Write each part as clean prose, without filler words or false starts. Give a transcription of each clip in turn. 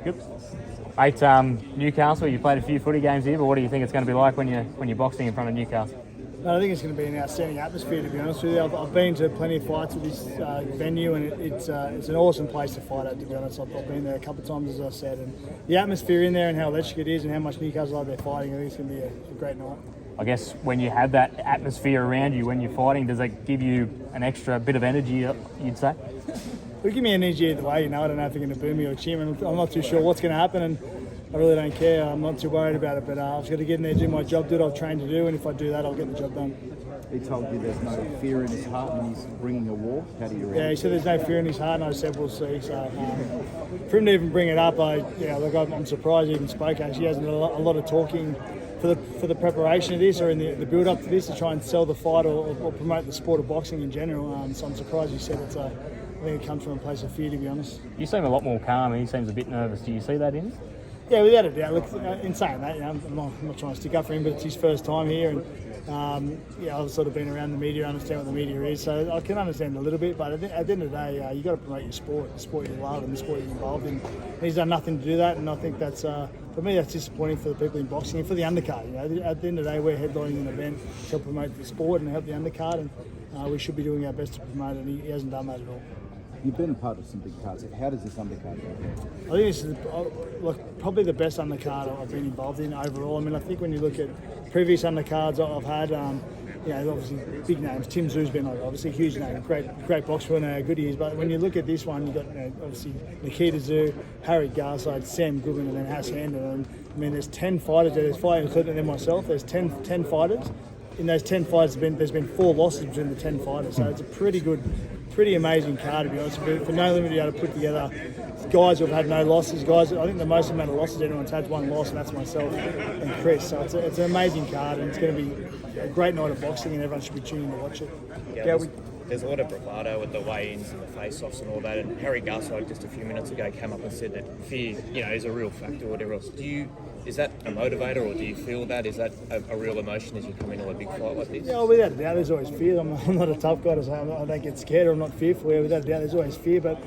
Good. Mate, Newcastle, you played a few footy games here, but what do you think it's going to be like when you're boxing in front of Newcastle? No, I think it's going to be an outstanding atmosphere, to be honest with you. I've been to plenty of fights at this venue, and it's an awesome place to fight at, to be honest. I've been there a couple of times, as I said, and the atmosphere in there and how electric it is and how much Newcastle love their fighting, I think it's going to be a great night. I guess when you have that atmosphere around you when you're fighting, does that give you an extra bit of energy, you'd say? It'll give me energy either way, I don't know if they're going to boo me or cheer me. I'm not too sure what's going to happen, and I really don't care. I'm not too worried about it, but I've got to get in there, do my job, do what I've trained to do, and if I do that, I'll get the job done. He told you there's no fear in his heart when he's bringing a war. How do you react? Yeah, he said there's no fear in his heart, and I said we'll see. So for him to even bring it up, I'm surprised he even spoke. Actually, he hasn't done a lot of talking for the preparation of this or in the build up to this to try and sell the fight or promote the sport of boxing in general. So I'm surprised he said I think it comes from a place of fear, to be honest. You seem a lot more calm. He seems a bit nervous. Do you see that in him? Yeah, without a doubt. Look, in saying that, I'm not trying to stick up for him, but it's his first time here, and I've sort of been around the media, understand what the media is, so I can understand a little bit. But at the end of the day, you got to promote your sport, the sport you love, and the sport you're involved in. And he's done nothing to do that, and I think that's for me that's disappointing for the people in boxing and for the undercard. At the end of the day, we're headlining an event to help promote the sport and help the undercard, and we should be doing our best to promote it. And he hasn't done that at all. You've been part of some big cards. How does this undercard go? I think this is probably the best undercard I've been involved in overall. I mean, I think when you look at previous undercards I've had, obviously big names. Tim Zoo's been obviously a huge name, great boxer and good years. But when you look at this one, you've got obviously Nikita Zoo, Harry Garside, Sam Goodman, and then Haas Handel. I mean, there's 10 fighters there. There's 5, including them myself. There's 10 fighters. In those 10 fights, there's been 4 losses between the 10 fighters. So it's a pretty amazing card, to be honest. For No Limit to be able to put together guys who have had no losses, I think the most amount of losses anyone's had is 1 loss, and that's myself and Kris. So it's an amazing card, and it's going to be a great night of boxing, and everyone should be tuning to watch it. Yeah, there's a lot of bravado with the weigh-ins and the face-offs and all that, and Harry Garside just a few minutes ago came up and said that fear, is a real factor or whatever else. Is that a motivator, or do you feel that? Is that a real emotion as you come into a big fight like this? Yeah, without a doubt, there's always fear. I'm not a tough guy to say I don't get scared or I'm not fearful. Yeah, without a doubt, there's always fear. But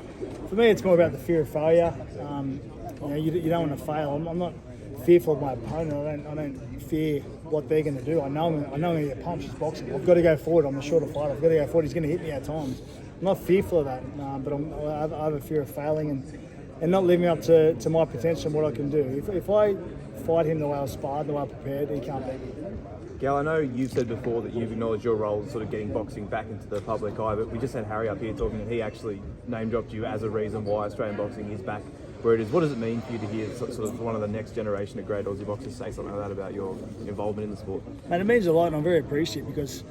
for me, it's more about the fear of failure. You don't want to fail. I'm not fearful of my opponent. I don't fear what they're going to do. I know I'm going to get punched. It's boxing. I've got to go forward. I'm the shorter fighter. I've got to go forward. He's going to hit me at times. I'm not fearful of that, but I have a fear of failing and not living up to my potential and what I can do. If I fight him the way I was sparred, the way I prepared, he can't beat me. Gal, I know you've said before that you've acknowledged your role in sort of getting boxing back into the public eye, but we just had Harry up here talking and he actually name-dropped you as a reason why Australian boxing is back where it is. What does it mean for you to hear sort of one of the next generation of great Aussie boxers say something like that about your involvement in the sport? And it means a lot, and I'm very appreciative because,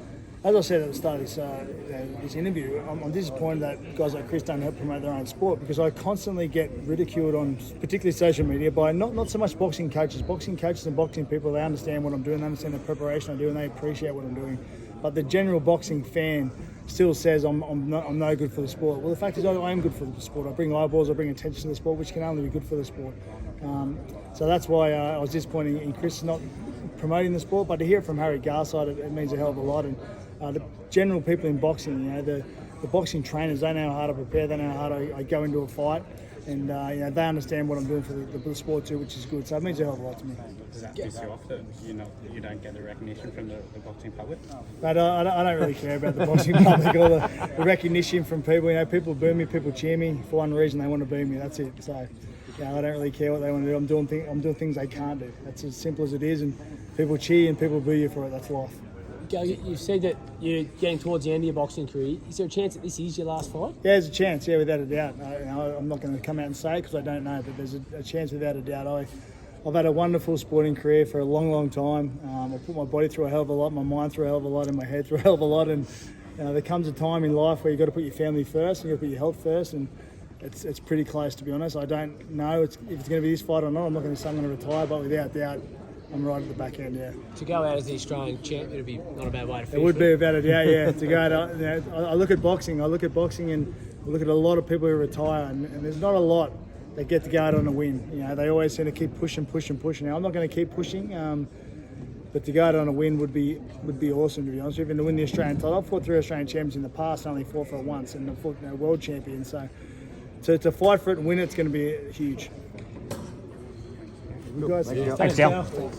as I said at the start of this interview, I'm disappointed that guys like Kris don't help promote their own sport, because I constantly get ridiculed on particularly social media by not so much boxing coaches. Boxing coaches and boxing people, they understand what I'm doing, they understand the preparation I do, and they appreciate what I'm doing. But the general boxing fan still says I'm no good for the sport. Well, the fact is I am good for the sport. I bring eyeballs, I bring attention to the sport, which can only be good for the sport. So that's why I was disappointed in Kris not promoting the sport. But to hear it from Harry Garside, it means a hell of a lot. And the general people in boxing, the boxing trainers, they know how to prepare, they know how to I go into a fight, and they understand what I'm doing for the sport too, which is good. So it means a hell of a lot to me. Does that piss you off that you don't get the recognition from the boxing public? But I don't really care about the boxing public or the recognition from people. People boo me, people cheer me for one reason, they want to boo me. That's it. So I don't really care what they want to do. I'm doing things they can't do. That's as simple as it is. And people cheer and people boo you for it. That's life. You've said that you're getting towards the end of your boxing career. Is there a chance that this is your last fight? Yeah, there's a chance, without a doubt. I'm not going to come out and say it because I don't know, but there's a chance without a doubt. I've had a wonderful sporting career for a long, long time. I put my body through a hell of a lot, my mind through a hell of a lot, and my head through a hell of a lot. And there comes a time in life where you've got to put your family first, and you've got to put your health first, and it's pretty close, to be honest. I don't know if it's going to be this fight or not. I'm not going to say I'm going to retire, but without doubt, I'm right at the back end, yeah. To go out as the Australian champ, it would be not a bad way to finish. It would be without a doubt, yeah. To go out, I look at boxing and I look at a lot of people who retire, and there's not a lot that get to go out on a win. They always seem to keep pushing. Now, I'm not going to keep pushing, but to go out on a win would be awesome, to be honest. Even to win the Australian title, I've fought 3 Australian champions in the past, only fought for it once, and I've fought world champions. So to fight for it and win it's going to be huge. You guys, Thanks, Cal.